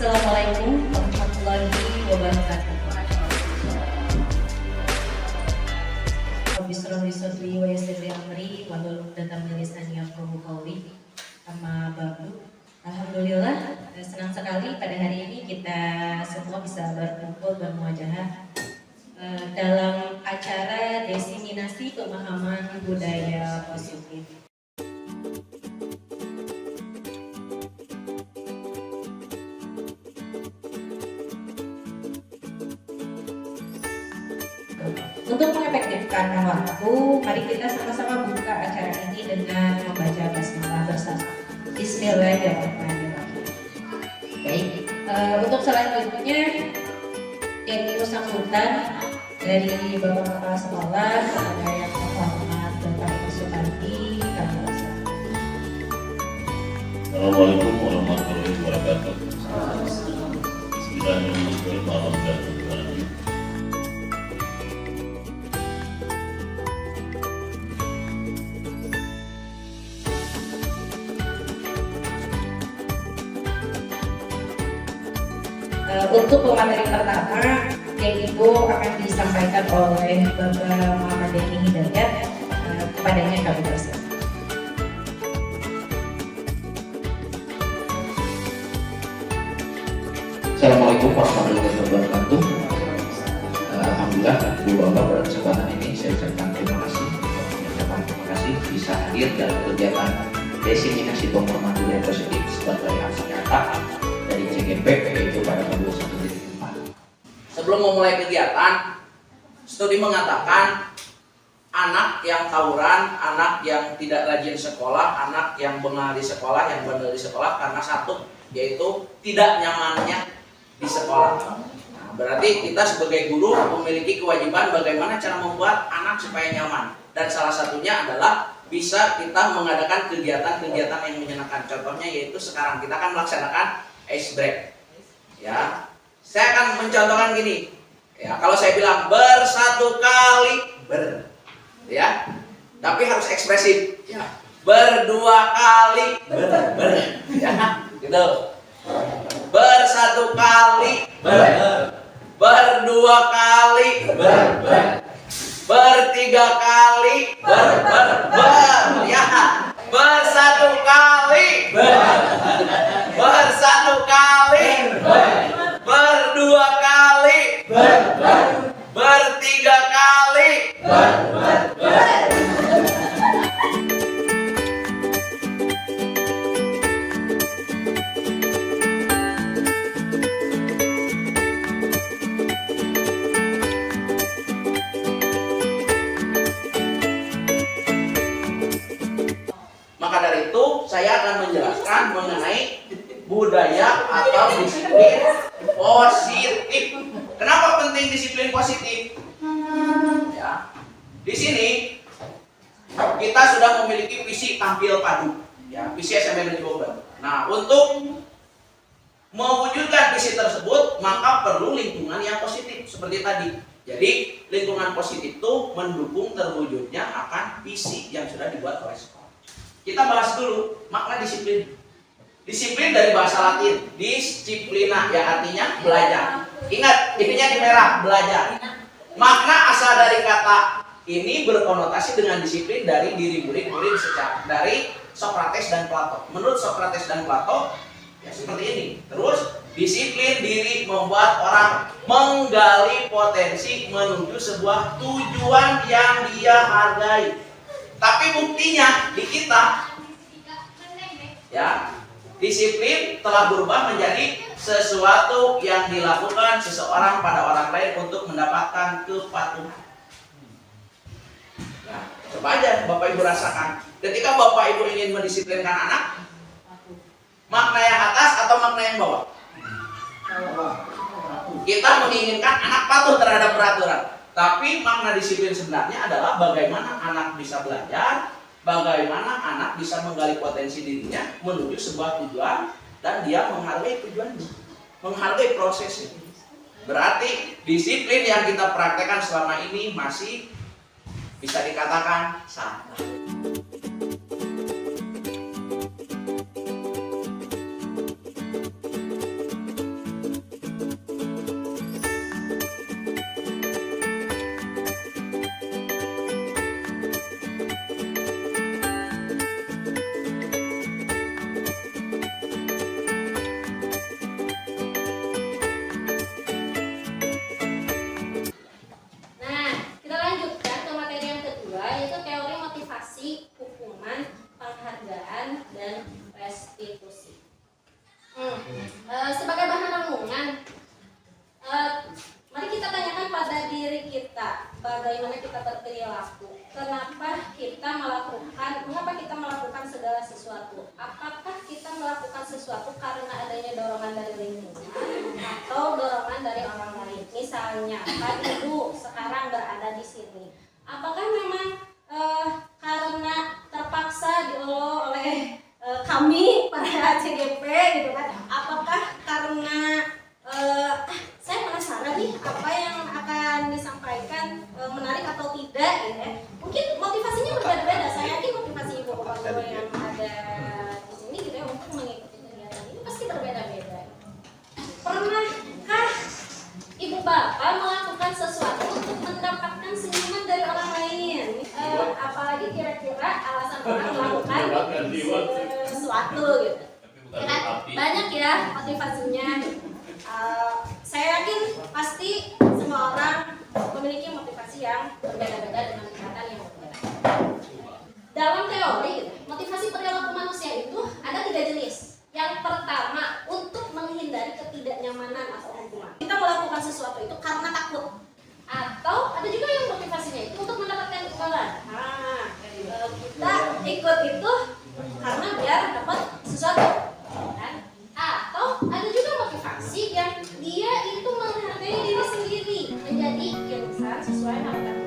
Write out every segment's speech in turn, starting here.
Assalamualaikum warahmatullahi wabarakatuh. Bismillah bismillah wa yassirli amri wa hlul 'uqdatam min lisani yafqahu qawli. Amma ba'du. Alhamdulillah, senang sekali pada hari ini kita semua bisa berkumpul bermuajahah dalam acara diseminasi pemahaman budaya positif. Untuk mengefektifkan waktu, mari kita sama-sama buka acara ini dengan membaca basmalah bersama. Bismillahirrahmanirrahim. Baik, untuk selanjutnya yaitu sambutan dari Bapak Kepala Sekolah kepada yang terhormat Bapak Ibu Sukanti kami persilakan. Assalamualaikum warahmatullahi wabarakatuh. Bismillahirrahmanirrahim. Untuk pemateri pertama, yaitu akan disampaikan oleh Bapak Muhammad Denny Hidayat, kepadanya kami persilakan. Assalamualaikum warahmatullahi wabarakatuh. Alhamdulillah, Bu Bapak pada kesempatan ini saya ucapkan terima kasih bisa hadir dalam kegiatan diseminasi pemahaman budaya positif sebagai aksi nyata dari CGP yaitu pada tahun 2024. Sebelum memulai kegiatan, studi mengatakan anak yang tawuran, anak yang tidak rajin sekolah, anak yang bengal di sekolah, yang bandel di sekolah karena satu, yaitu tidak nyamannya di sekolah. Nah, berarti kita sebagai guru memiliki kewajiban bagaimana cara membuat anak supaya nyaman. Dan salah satunya adalah bisa kita mengadakan kegiatan-kegiatan yang menyenangkan. Contohnya yaitu sekarang kita akan melaksanakan ice break. Ya, saya akan mencontohkan gini. Ya, kalau saya bilang bersatu kali ber, ya, tapi harus ekspresif. Ya, berdua kali ber, ya, gitu. Bersatu kali berdua kali bertiga kali ya, bersatu kali bersatu kali berdua kali bertiga kali Maka dari itu saya akan menjelaskan mengenai budaya atau disiplin positif. Kenapa penting disiplin positif? Ya, di sini kita sudah memiliki visi tampil padu, ya, visi SMM Negeri Bogor. Nah, untuk mewujudkan visi tersebut maka perlu lingkungan yang positif seperti tadi. Jadi lingkungan positif itu mendukung terwujudnya akan visi yang sudah dibuat oleh sekolah. Kita bahas dulu makna disiplin. Disiplin dari bahasa Latin, disciplina, ya artinya belajar. Ingat, ininya di merah, belajar. Makna asal dari kata ini berkonotasi dengan disiplin dari diri murid-murid dari Socrates dan Plato. Menurut Socrates dan Plato, ya seperti ini. Terus, disiplin diri membuat orang menggali potensi menuju sebuah tujuan yang dia hargai. Tapi buktinya di kita, ya, disiplin telah berubah menjadi sesuatu yang dilakukan seseorang pada orang lain untuk mendapatkan kepatuhan. Ya, coba aja Bapak Ibu rasakan. Ketika Bapak Ibu ingin mendisiplinkan anak, makna yang atas atau makna yang bawah? Kita menginginkan anak patuh terhadap peraturan. Tapi makna disiplin sebenarnya adalah bagaimana anak bisa belajar, bagaimana anak bisa menggali potensi dirinya menuju sebuah tujuan dan dia menghargai tujuannya, menghargai prosesnya. Berarti disiplin yang kita praktekkan selama ini masih bisa dikatakan salah. bagaimana kita berperilaku. Mengapa kita melakukan segala sesuatu? Apakah kita melakukan sesuatu karena adanya dorongan dari lingkungan atau dorongan dari orang lain? Misalnya, Kak Ibu sekarang berada di sini. Apakah memang karena terpaksa diolo oleh kami para CGP gitu kan? Apakah karena saya penasaran nih apa yang akan disampaikan menarik atau tidak gitu ya? Mungkin motivasinya berbeda-beda. Saya yakin motivasi ibu bapak guru yang ada di sini gitu ya untuk mengikuti kegiatan ini pasti berbeda-beda. Pernahkah ibu bapak melakukan sesuatu untuk mendapatkan senyuman dari orang lain? Apalagi kira-kira alasan orang melakukan sesuatu gitu. Ya kan? Banyak ya motivasinya. Saya yakin pasti semua orang memiliki motivasi yang berbeda-beda dengan kegiatan yang berbeda. Dalam teori, motivasi perilaku manusia itu ada 3 jenis. Yang pertama, untuk menghindari ketidaknyamanan atau hukuman. Kita melakukan sesuatu itu karena takut. Atau ada juga yang motivasinya itu untuk mendapatkan imbalan. Kita ikut itu karena biar dapat sesuatu. Kan? Atau ada juga motivasi yang dia itu menghargai diri sendiri menjadi insan sesuai harapan.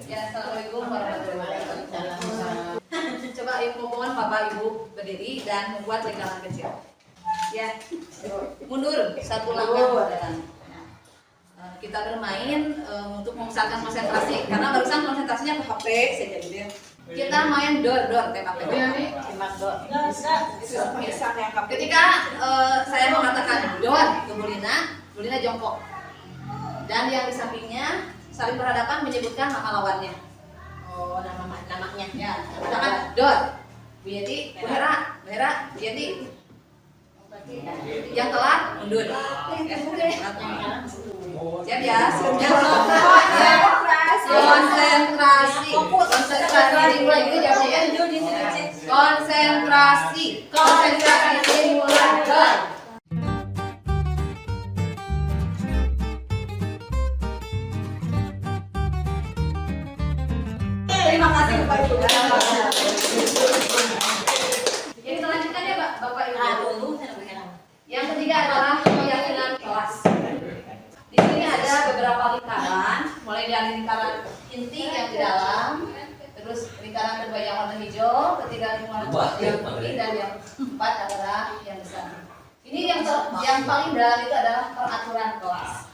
Ya, assalamualaikum warahmatullahi wabarakatuh. Coba mohon Bapak Ibu berdiri dan membuat lingkaran kecil. Ya, mundur satu langkah. Kita bermain untuk memusatkan konsentrasi karena barusan konsentrasinya ke HP saja gitu ya. Kita main dor tembak-tembak. Ketika saya mengatakan dor ke Bulina jongkok. Dan yang di sampingnya saling berhadapan menyebutkan nama lawannya. Oh, namanya. Ya, misalkan Dor, Bu Yeti, Bu Hera, Bu Yeti. Yang telat mundur. Siap ya? Konsentrasi mulai gitu jawabnya ya. Konsentrasi dimulai. Dor. Terima kasih Bapak Ibu. Yang selanjutnya ya Bapak Ibu. Yang ketiga adalah keyakinan kelas. Di sini ada beberapa lingkaran, mulai dari lingkaran inti yang di dalam, terus lingkaran kedua yang warna hijau, ketiga yang putih, dan yang empat adalah yang besar. Ini yang paling dalam itu adalah peraturan kelas.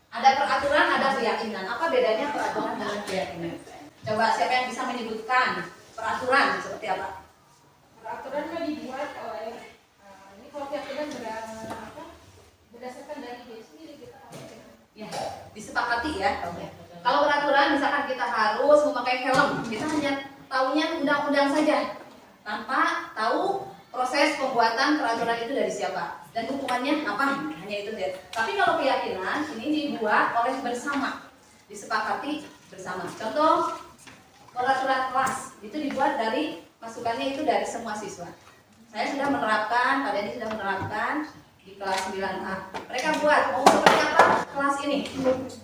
Ada peraturan, ada keyakinan. Apa bedanya peraturan dengan keyakinan? Coba siapa yang bisa menyebutkan peraturan seperti apa? Peraturan dibuat oleh ini kalau keyakinan berdasarkan dari diri sendiri kita. Ya, disepakati ya. Kalau peraturan misalkan kita harus memakai helm, kita hanya tahunya undang-undang saja tanpa tahu proses pembuatan peraturan itu dari siapa dan hukumannya apa, hanya itu saja. Tapi kalau keyakinan ini dibuat oleh bersama, disepakati bersama. Contoh peraturan kelas itu dibuat dari masukannya itu dari semua siswa. Saya sudah menerapkan, Pak Denny sudah menerapkan di kelas 9A. Mereka buat mau seperti apa kelas ini.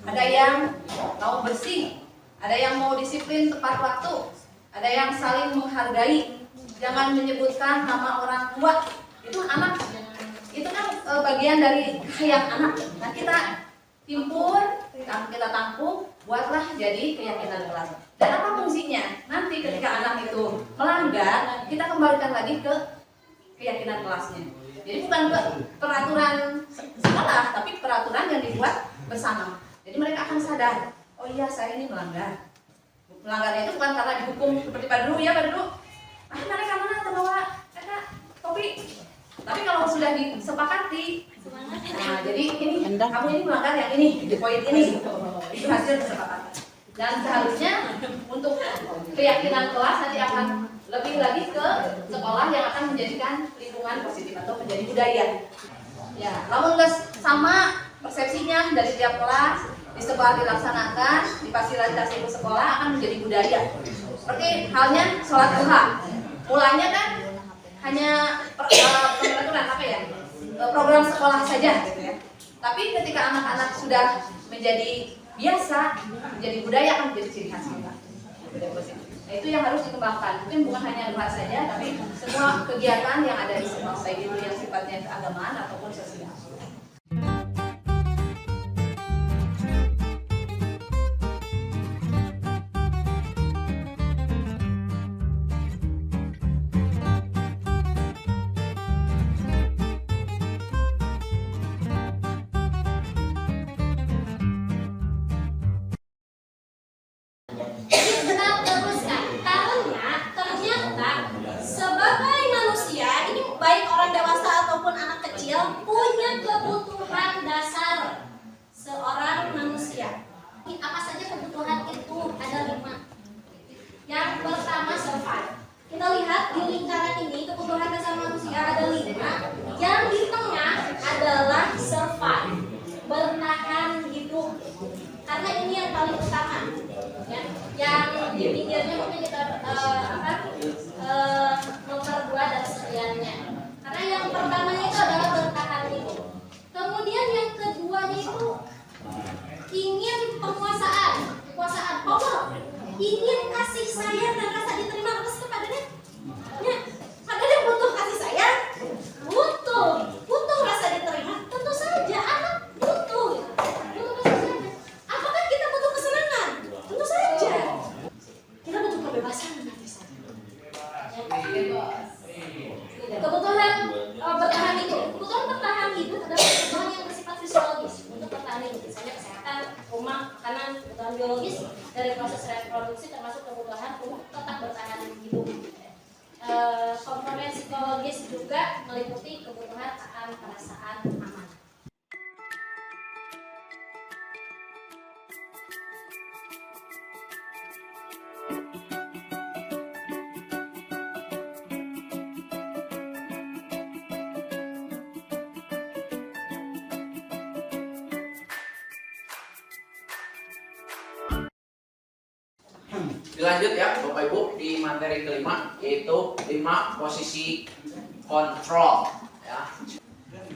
Ada yang mau bersih, ada yang mau disiplin tepat waktu, ada yang saling menghargai, jangan menyebutkan nama orang tua. Itu anak, itu kan bagian dari hayat anak. Nah kita himpun, kita tampung, buatlah jadi keyakinan kelas. Dan apa fungsinya? Nanti ketika anak itu melanggar, kita kembalikan lagi ke keyakinan kelasnya. Jadi bukan peraturan sekolah, tapi peraturan yang dibuat bersama. Jadi mereka akan sadar, oh iya saya ini melanggar. Melanggarnya itu bukan karena dihukum seperti pada dulu ya, pada dulu. Mereka sudah disepakati. Semangat. Nah, jadi ini kamu ini melanggar yang ini di poin ini. Itu hasil kesepakatan. Dan seharusnya untuk keyakinan kelas nanti akan lebih lagi ke sekolah yang akan menjadikan lingkungan positif atau menjadi budaya. Ya, namun guys sama persepsinya dari setiap kelas di sekolah dilaksanakan di fasilitasi itu sekolah akan menjadi budaya. Seperti halnya sholat duha. Mulanya kan hanya peraturan apa ya? Program sekolah saja gitu ya. Tapi ketika anak-anak sudah menjadi biasa, menjadi budaya akan menjadi ciri khas kita. Nah, itu yang harus dikembangkan. Mungkin bukan hanya duha saja, tapi semua kegiatan yang ada di sekolah, baik itu yang sifatnya keagamaan ataupun sosial. Kita teruskan karena ternyata sebagai manusia ini baik orang dewasa ataupun anak kecil punya kebutuhan dasar seorang manusia. Apa saja kebutuhan itu? Ada 5. Yang pertama survive. Kita lihat di lingkaran ini kebutuhan dasar manusia ada 5. Yang di tengah adalah survive, bertahan hidup. Karena ini yang paling utama. Ya, yang di pinggirnya mungkin kita nomor 2 dan sekiannya. Karena yang pertamanya itu adalah bertahan hidup. Kemudian yang keduanya itu ingin penguasaan, kekuasaan, power, ingin kasih sayang dan rasa diterima atas kepadanya. Ya, padanya butuh kasih sayang, butuh rasa diterima, tentu saja anak butuh kasih sayang. Apakah kita butuh kesenangan? Tentu saja. Kita butuh kebebasan nanti saja. Kebutuhan bertahan hidup. Kebutuhan bertahan hidup adalah kebutuhan yang bersifat fisiologis untuk bertahan hidup, misalnya kesehatan, rumah, makanan, kebutuhan biologis dari proses reproduksi termasuk kebutuhan untuk tetap bertahan hidup. Komponen psikologis juga meliputi kebutuhan akan perasaan aman. Dilanjut ya Bapak Ibu di materi kelima yaitu 5 posisi kontrol ya.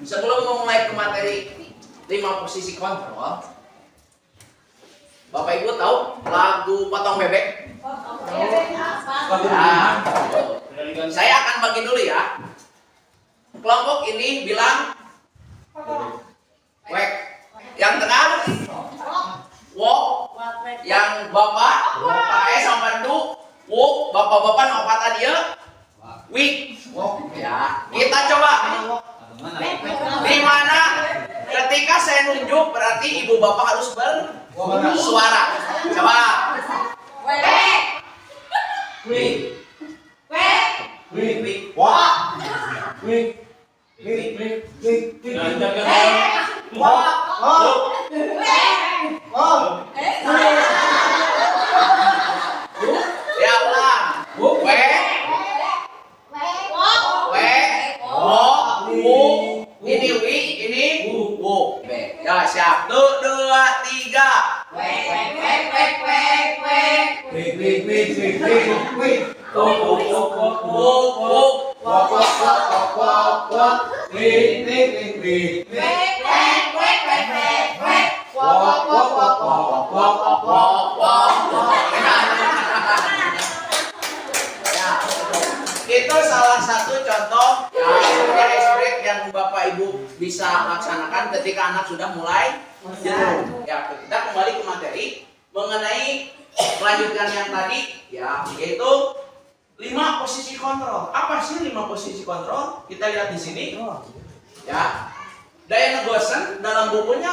Sebelum memulai ke materi 5 posisi kontrol, Bapak Ibu tahu lagu Potong Bebek? Ya, saya akan bagi dulu ya. Kelompok ini bilang wek, yang tengah wok, yang bapak sama bantu wok, bapak-bapak nopat dia wik. Ya, kita coba di mana ketika saya nunjuk berarti ibu bapak harus bersuara. Coba. Wek. Wik. Wek. Wik. Wik. Wak. Wik. Wik. Wik. Wik. Wak. Ya ulang. Wek. Ini wi, ini wu. Ya siap. 1, 2, 3. Wek. Itu salah satu contoh ice break yang Bapak Ibu bisa laksanakan ketika anak sudah mulai jenuh. Ya, kita kembali ke materi mengenai melanjutkan yang tadi ya, yaitu 5 posisi kontrol. Apa sih 5 posisi kontrol? Kita lihat di sini. Ya. Diana Goshen dalam bukunya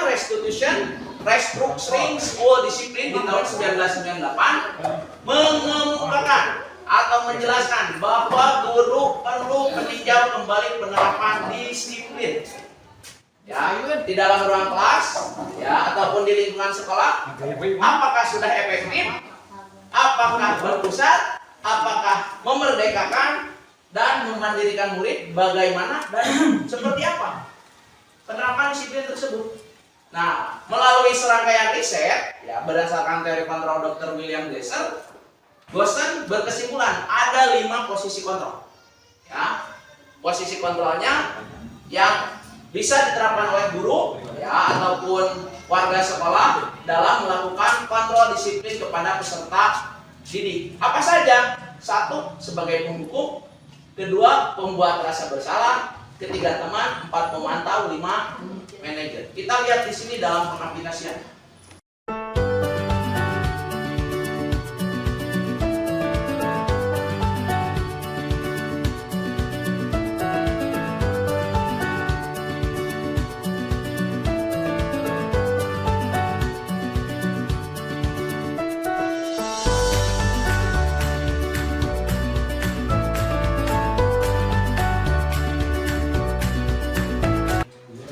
Restructuring School Discipline di tahun 1998 mengemukakan atau menjelaskan bahwa guru perlu peningkatan meninjau kembali penerapan disiplin. Ya, di dalam ruang kelas, ya, ataupun di lingkungan sekolah, apakah sudah efektif? Apakah berpusat? Apakah memerdekakan dan memandirikan murid? Bagaimana dan seperti apa penerapan disiplin tersebut? Nah, melalui serangkaian riset, ya, berdasarkan teori kontrol Dr. William Glasser, Bosen berkesimpulan ada 5 posisi kontrol. Ya, posisi kontrolnya yang bisa diterapkan oleh guru, ya, ataupun warga sekolah dalam melakukan kontrol disiplin kepada peserta didik. Apa saja? 1. Sebagai penghukum, 2. Pembuat rasa bersalah, 3. Teman, 4. Pemantau, 5. Manajer. Kita lihat di sini dalam pengaplikasian.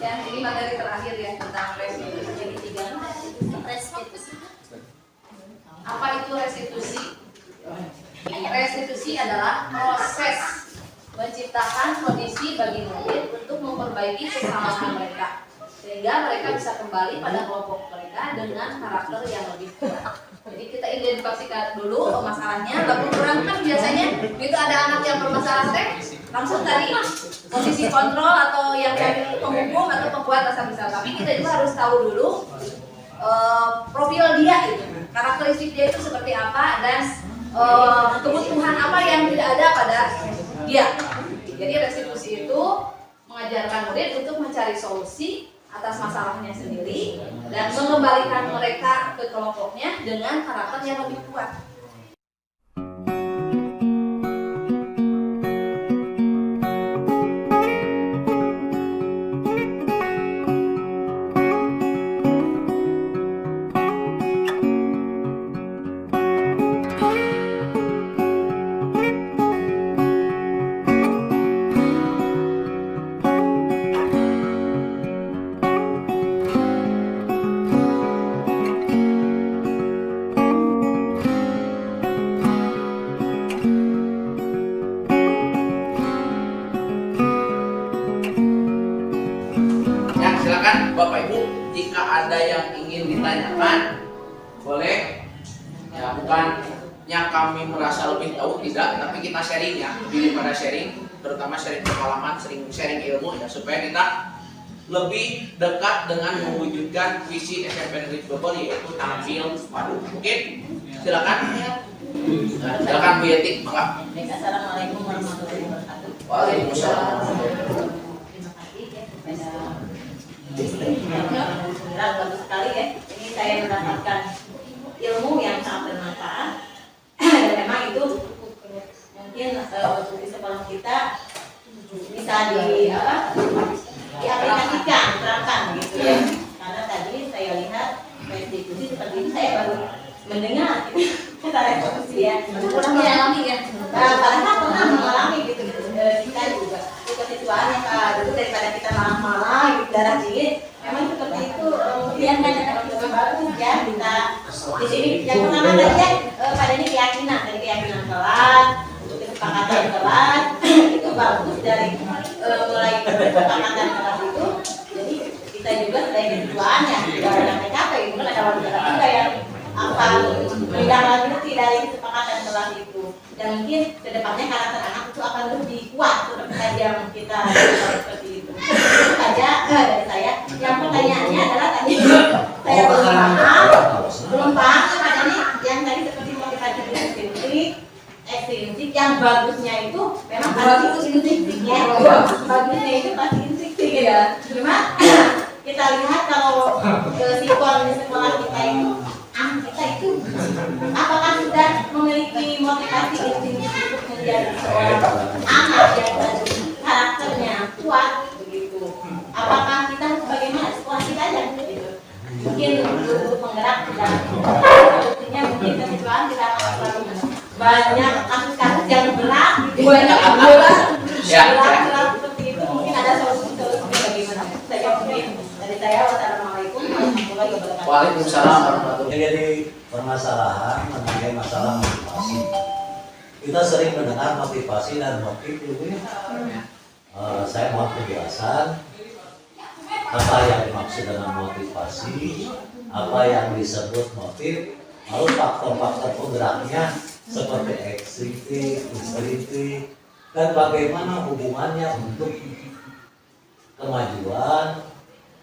Ya, ini materi terakhir ya tentang restitusi. Jadi 3 restitusi. Apa itu restitusi? Restitusi adalah proses menciptakan kondisi bagi murid untuk memperbaiki kesalahan mereka sehingga mereka bisa kembali pada kelompok mereka dengan karakter yang lebih kuat. Jadi kita identifikasikan dulu masalahnya, lalu kurang kan biasanya itu ada anak yang bermasalah langsung dari posisi kontrol atau yang dari penghukum atau pembuat rasa bersalah. Tapi kita juga harus tahu dulu profil dia itu, karakteristik dia itu seperti apa dan kebutuhan apa yang tidak ada pada dia. Jadi restitusi itu mengajarkan murid untuk mencari solusi atas masalahnya sendiri dan mengembalikan mereka ke kelompoknya dengan karakter yang lebih kuat. Silakan Bapak Ibu, jika ada yang ingin ditanyakan, boleh. Ya, bukannya kami merasa lebih tahu, tidak, tapi kita sharing ya, pilih pada sharing, terutama sharing pengalaman, sharing ilmu ya, supaya kita lebih dekat dengan mewujudkan visi SMP Negeri Bogor, yaitu tampil padu. Mungkin silakan. Nah, silakan Bu Yeti, maka. Assalamualaikum warahmatullahi wabarakatuh. Waalaikumsalam. Terima kasih ya kepada bagus sekali ya. Ini saya mendapatkan ilmu yang sangat bermanfaat dan memang itu mungkin untuk di sekolah kita bisa diaplikasikan, diterapkan gitu ya. Karena tadi saya lihat restitusi seperti itu saya baru mendengar kata restitusi ya. Kurang mengalami ya. Padahal pernah mengalami gitu. Kita juga keketuaan yang dulu daripada kita malah-malah gitu, darah dingin. Memang seperti itu yang banyak lebih bagus ya. Kita di sini yang pertama tadi ya pada ini keyakinan kelas, kesepakatan kelas itu bagus dari mulai kesepakatan kelas itu. Jadi kita juga sebagai ketuaannya tidak mencapai mungkin ada warga juga yang menindaklanjuti dari kesepakatan kelas itu. Dan mungkin kedepannya karakter anak itu akan lebih kuat seperti tadi yang kita seperti itu. Itu saja dari saya. Yang pertanyaannya adalah tadi saya belum paham makanya yang tadi seperti motivasi ekstrinsik yang bagusnya itu memang bagus intrinsik ya. Bagusnya itu pasti intrinsik ya. Cuma kita lihat kalau siswa di sekolah kita itu anak kita itu apakah sudah memiliki motivasi intrinsik untuk menjadi seorang anak yang karakternya kuat begitu. Apakah kita bagaimana sekolah kita aja gitu. Mungkin untuk penggerak tidak artinya mungkin kesiswaan tidak akan banyak kasus-kasus yang berat gitu. Ya. Waalaikumsalam warahmatullahi Ini jadi permasalahan mengenai masalah motivasi. Kita sering mendengar motivasi dan motif dulu ya. Saya mau penjelasan apa yang dimaksud dengan motivasi, apa yang disebut motif, lalu faktor-faktor penggeraknya seperti ekstrinsi, intrinsik, dan bagaimana hubungannya untuk kemajuan,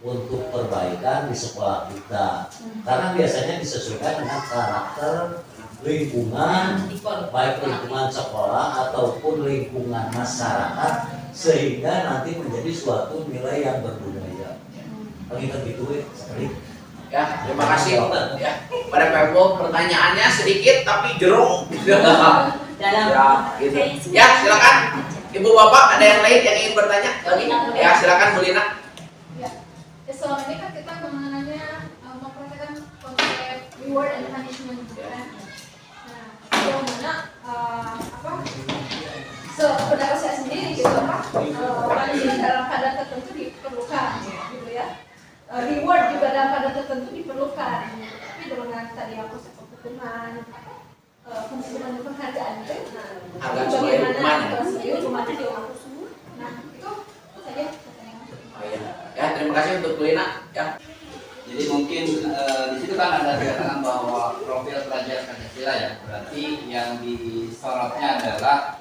untuk perbaikan di sekolah kita. Karena biasanya disesuaikan dengan karakter lingkungan, baik lingkungan sekolah ataupun lingkungan masyarakat, sehingga nanti menjadi suatu nilai yang berbudaya. Pengingat gitu sekali. Ya, terima kasih. Ya, pada Pembo pertanyaannya sedikit tapi jerung. Dalam Ya, gitu. Ya, silakan. Ibu Bapak ada yang lain yang ingin bertanya lagi? Ya, silakan Bu Lina. Ya, selama ini kan kita mengenanya mempraktekkan konsep reward and punishment gitu kan. Nah, yang mana pendapat saya sendiri gitu punishment dalam keadaan tertentu diperlukan gitu ya. Reward juga dalam keadaan tertentu diperlukan. Tapi dengan tadi konsep hukuman, hukuman dan penghargaan itu, Harga sebagai hukuman. hukuman itu. Nah, itu saja pertanyaan. Oh, iya. Ya, terima kasih untuk Bu Lina. Ya. Jadi mungkin di situ kan ada dikatakan bahwa profil pelajar Pancasila ya, berarti yang disorotnya adalah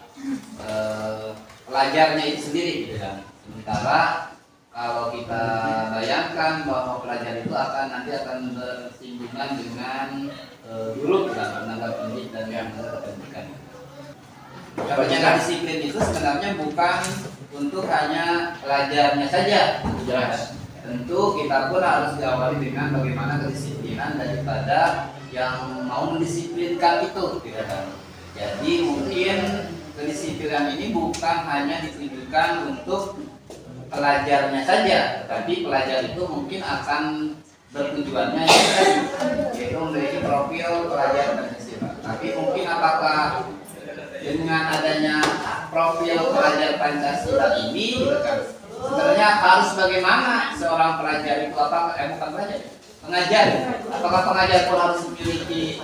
pelajarnya itu sendiri gitu kan. Sementara kalau kita bayangkan bahwa pelajar itu nanti akan bersinggungan dengan guru dalam tenaga pendidik dan tenaga pendidikan. Penjaga disiplin itu sebenarnya bukan untuk hanya pelajarnya saja, Jelas. tentu kita pun harus diawali dengan bagaimana kedisiplinan daripada yang mau mendisiplinkan itu, gitu kan. Jadi mungkin kedisiplinan ini bukan hanya ditujukan untuk pelajarnya saja, tetapi pelajar itu mungkin akan bertujuannya yaitu memiliki profil pelajar Pancasila. Tapi mungkin apakah dengan adanya profil pelajar Pancasila ini, gitu kan, sebenarnya harus bagaimana seorang pelajar itu bukan pelajar, pengajar. Apakah pengajar pun harus memiliki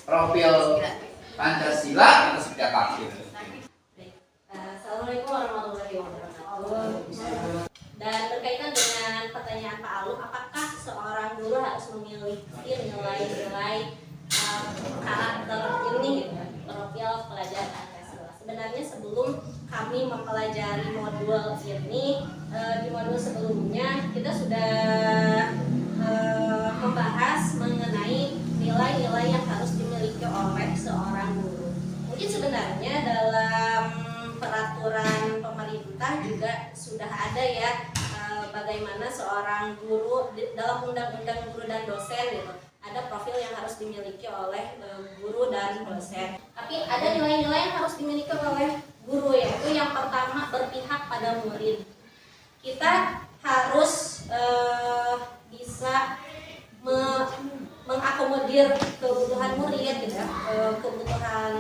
profil Pancasila atau seperti apa? Assalamualaikum warahmatullahi wabarakatuh. Dan berkaitan dengan pertanyaan Pak Alum, apakah seorang guru harus memiliki nilai-nilai karakter ini, gitu, profil pelajar Pancasila? Sebenarnya sebelum kami mempelajari modul ini, di modul sebelumnya kita sudah membahas mengenai nilai-nilai yang harus dimiliki oleh seorang guru. Mungkin sebenarnya dalam peraturan pemerintah juga sudah ada ya, bagaimana seorang guru dalam undang-undang guru dan dosen gitu, ada profil yang harus dimiliki oleh guru dan dosen. Tapi ada nilai-nilai yang harus dimiliki oleh guru, yaitu yang pertama berpihak pada murid. Kita harus bisa mengakomodir kebutuhan murid, gitu ya, kebutuhan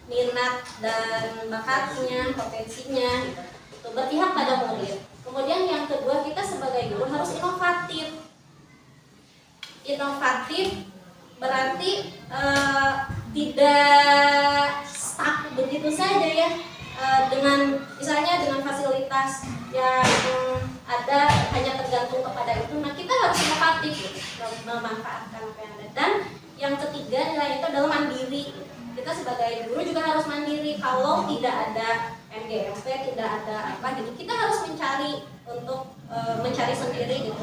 minat dan bakatnya, potensinya, gitu. Itu berpihak pada murid. Kemudian yang kedua, kita sebagai guru harus inovatif. Inovatif berarti tidak stuck begitu saja ya, dengan misalnya dengan fasilitas yang ada hanya tergantung kepada itu. Nah, kita harus inovatif gitu, memanfaatkan apa yang ada. Dan yang ketiga nilai itu adalah mandiri. Kita sebagai guru juga harus mandiri. Kalau tidak ada MGMP, tidak ada apa gitu, kita harus mencari untuk mencari sendiri gitu,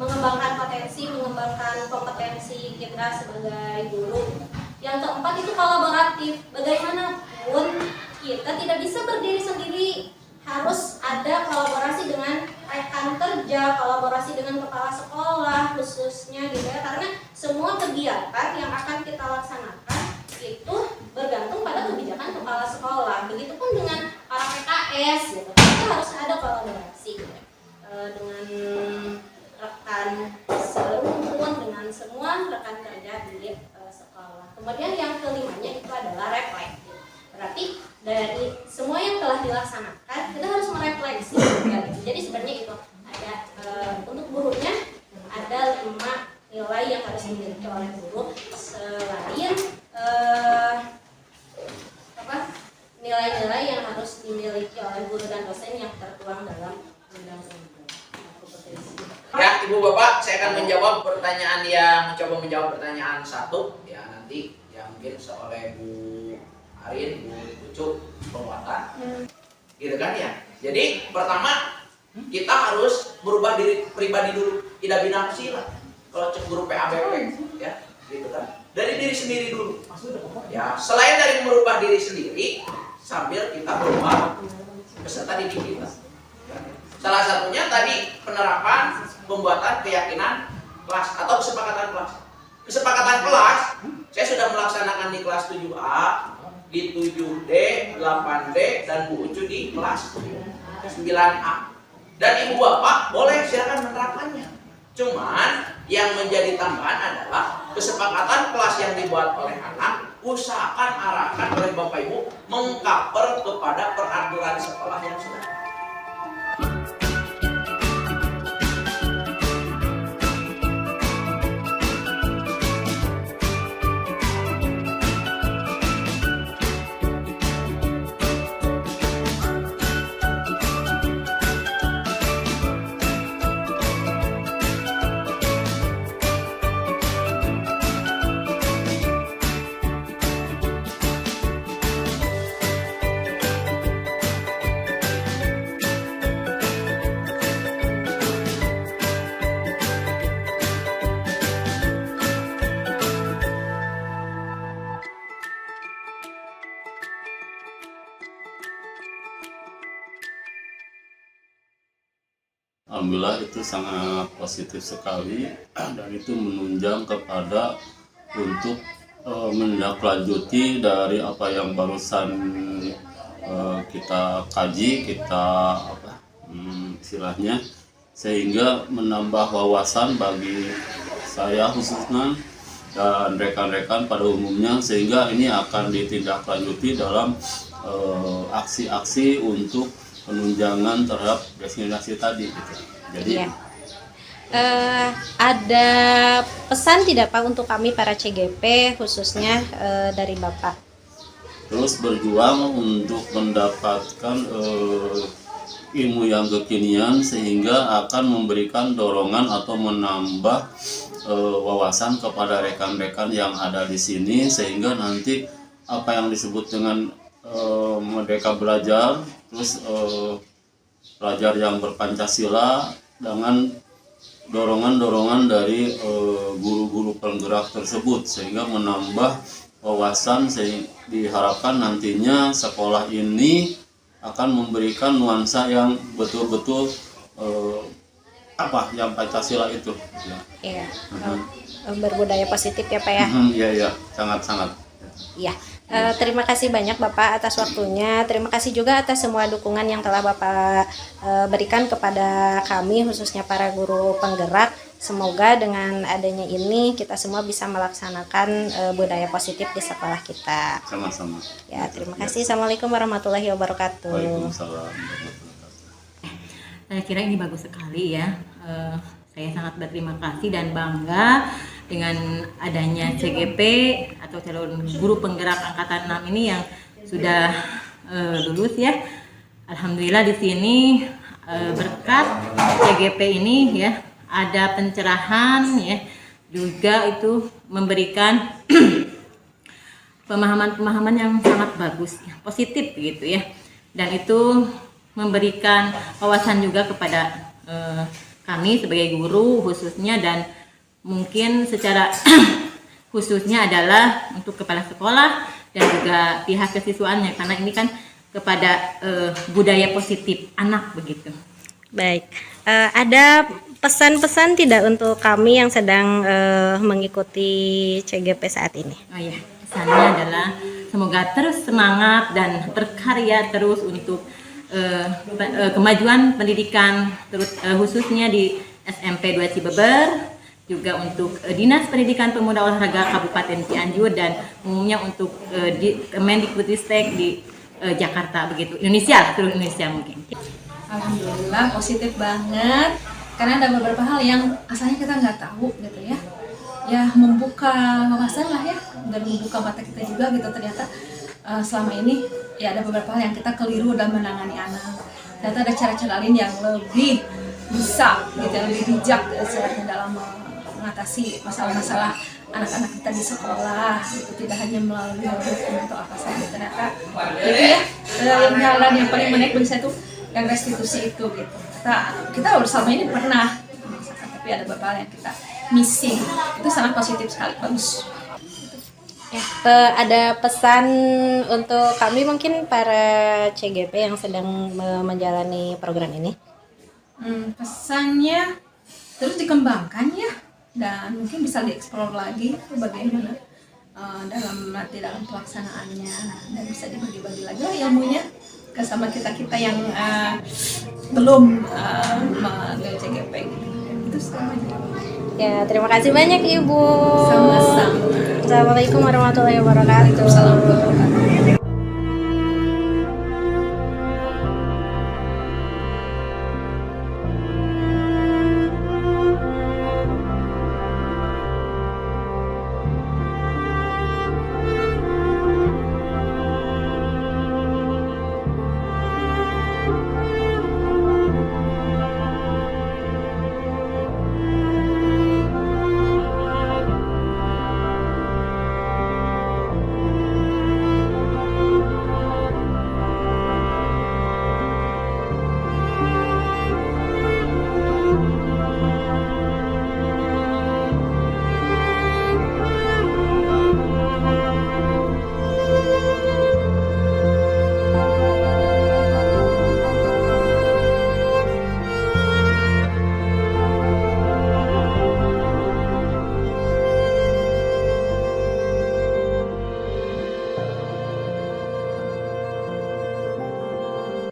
mengembangkan potensi, mengembangkan kompetensi kita sebagai guru. Yang keempat itu kolaboratif. Bagaimanapun kita tidak bisa berdiri sendiri, harus ada kolaborasi dengan rekan kerja, kolaborasi dengan kepala sekolah khususnya gitu ya, karena semua kegiatan yang akan kita laksanakan itu bergantung pada kebijakan kepala sekolah. Begitupun dengan para PKS gitu, kita harus ada kolaborasi gitu ya, dengan rekan serumpun, dengan semua rekan kerja di sekolah. Kemudian yang kelimanya itu adalah refleks. Berarti dari semua yang telah dilaksanakan kita harus merefleksi gitu. Jadi sebenarnya itu ada untuk gurunya ada 5 dimiliki oleh guru dan dosen yang tertuang dalam undang-undang. Ya, Ibu Bapak, saya akan menjawab pertanyaan mencoba menjawab pertanyaan satu ya nanti yang mungkin oleh Bu Arin, Bu Ucup penguatan. Gitu kan ya. Jadi pertama kita harus berubah diri pribadi dulu, tidak binafsila. Kalau cek guru PABP ya, gitu kan. Dari diri sendiri dulu. Ya, selain dari merubah diri sendiri sambil kita berubah peserta didik kita. Salah satunya tadi penerapan pembuatan keyakinan kelas atau kesepakatan kelas. Kesepakatan kelas saya sudah melaksanakan di kelas 7A, di 7D, 8D dan Bu Ucu di kelas 9A. Dan Ibu Bapak boleh silakan menerapkannya. Cuman yang menjadi tambahan adalah kesepakatan kelas yang dibuat oleh anak, usahakan arahkan oleh Bapak Ibu mengcover kepada peraturan sekolah yang sudah. Alhamdulillah itu sangat positif sekali dan itu menunjang kepada untuk menindaklanjuti dari apa yang barusan kita kaji, kita istilahnya sehingga menambah wawasan bagi saya khususnya dan rekan-rekan pada umumnya sehingga ini akan ditindaklanjuti dalam aksi-aksi untuk penunjangan terhadap diskriminasi tadi gitu. Jadi ada pesan tidak Pak untuk kami para CGP khususnya dari Bapak? Terus berjuang untuk mendapatkan ilmu yang kekinian sehingga akan memberikan dorongan atau menambah wawasan kepada rekan-rekan yang ada di sini sehingga nanti apa yang disebut dengan Merdeka Belajar, terus pelajar yang berpancasila dengan dorongan-dorongan dari guru-guru penggerak tersebut sehingga menambah wawasan sehingga diharapkan nantinya sekolah ini akan memberikan nuansa yang betul-betul yang Pancasila itu. Iya. Berbudaya positif ya Pak ya. Iya, sangat-sangat. Iya. Terima kasih banyak Bapak atas waktunya. Terima kasih juga atas semua dukungan yang telah Bapak berikan kepada kami khususnya para guru penggerak. Semoga dengan adanya ini kita semua bisa melaksanakan budaya positif di sekolah kita. Sama-sama. Ya, terima kasih. Assalamualaikum warahmatullahi wabarakatuh. Waalaikumsalam warahmatullahi wabarakatuh. Saya kira ini bagus sekali ya. Saya sangat berterima kasih dan bangga dengan adanya CGP atau calon guru penggerak angkatan 6 ini yang sudah lulus ya. Alhamdulillah di sini berkat CGP ini ya ada pencerahan ya, juga itu memberikan pemahaman-pemahaman yang sangat bagus ya, positif gitu ya. Dan itu memberikan wawasan juga kepada kami sebagai guru khususnya dan mungkin secara khususnya adalah untuk kepala sekolah dan juga pihak kesiswaannya karena ini kan kepada budaya positif anak begitu. Baik, ada pesan-pesan tidak untuk kami yang sedang mengikuti CGP saat ini? Oh ya, pesannya adalah semoga terus semangat dan berkarya terus untuk kemajuan pendidikan terus khususnya di SMP 2 Cibeber, juga untuk Dinas Pendidikan Pemuda Olahraga Kabupaten Cianjur dan umumnya untuk Kemendikbudristek di Jakarta begitu, seluruh Indonesia mungkin. Alhamdulillah positif banget karena ada beberapa hal yang asalnya kita nggak tahu gitu ya. Ya membuka wawasan lah ya dan membuka mata kita juga gitu ternyata selama ini ya ada beberapa hal yang kita keliru dalam menangani anak. Ternyata ada cara-cara lain yang lebih bisa gitu, lebih bijak istilahnya dalam mengatasi masalah-masalah anak-anak kita di sekolah gitu, tidak hanya melalui hukum atau apa saja. Ternyata itu ya yang jalan yang paling menarik bagi saya itu yang restitusi itu gitu. Kita selama ini pernah memaksakan, tapi ada beberapa hal yang kita missing. Itu sangat positif sekali, bagus. Ada pesan untuk kami mungkin para CGP yang sedang menjalani program ini? Pesannya terus dikembangkan ya, dan mungkin bisa dieksplor lagi bagaimana dalam pelaksanaannya, dan bisa dibagi-bagi lagi lah ilmunya ke sama kita yang belum mengenal CGP gitu. Itu semuanya. Ya, terima kasih banyak Ibu. Sama-sama. Assalamualaikum warahmatullahi wabarakatuh. Waalaikumsalam warahmatullahi wabarakatuh.